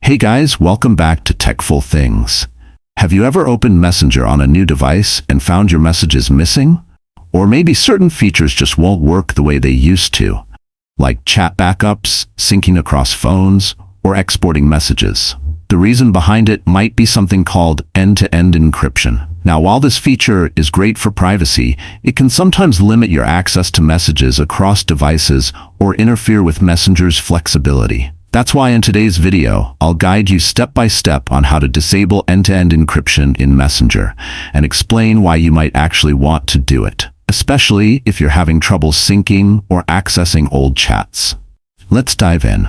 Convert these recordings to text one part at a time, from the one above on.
Hey guys, welcome back to Techful Things. Have you ever opened Messenger on a new device and found your messages missing? Or maybe certain features just won't work the way they used to, like chat backups, syncing across phones, or exporting messages. The reason behind it might be something called end-to-end encryption. Now, while this feature is great for privacy, it can sometimes limit your access to messages across devices or interfere with Messenger's flexibility. That's why in today's video, I'll guide you step by step on how to disable end-to-end encryption in Messenger and explain why you might actually want to do it, especially if you're having trouble syncing or accessing old chats. Let's dive in.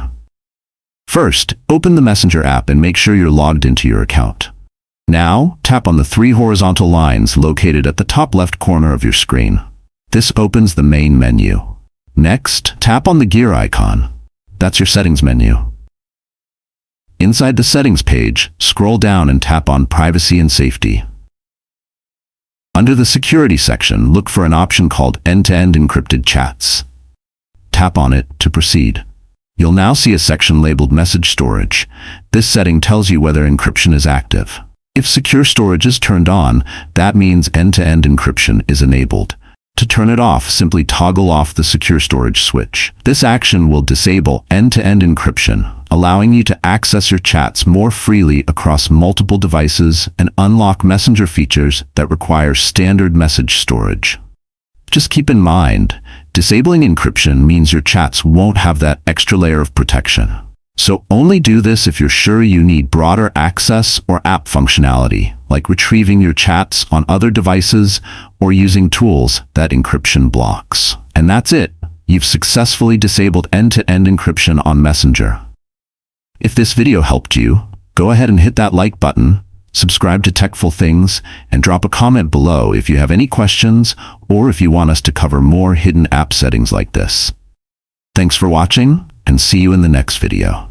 First, open the Messenger app and make sure you're logged into your account. Now, tap on the three horizontal lines located at the top left corner of your screen. This opens the main menu. Next, tap on the gear icon. That's your settings menu. Inside the settings page, scroll down and tap on Privacy and Safety. Under the Security section, look for an option called End-to-End Encrypted Chats. Tap on it to proceed. You'll now see a section labeled Message Storage. This setting tells you whether encryption is active. If secure storage is turned on, that means end-to-end encryption is enabled. To turn it off, simply toggle off the secure storage switch. This action will disable end-to-end encryption, allowing you to access your chats more freely across multiple devices and unlock Messenger features that require standard message storage. Just keep in mind, disabling encryption means your chats won't have that extra layer of protection. So only do this if you're sure you need broader access or app functionality, like retrieving your chats on other devices or using tools that encryption blocks. And that's it. You've successfully disabled end-to-end encryption on Messenger. If this video helped you, go ahead and hit that like button, subscribe to Techful Things, and drop a comment below if you have any questions or if you want us to cover more hidden app settings like this. Thanks for watching, and see you in the next video.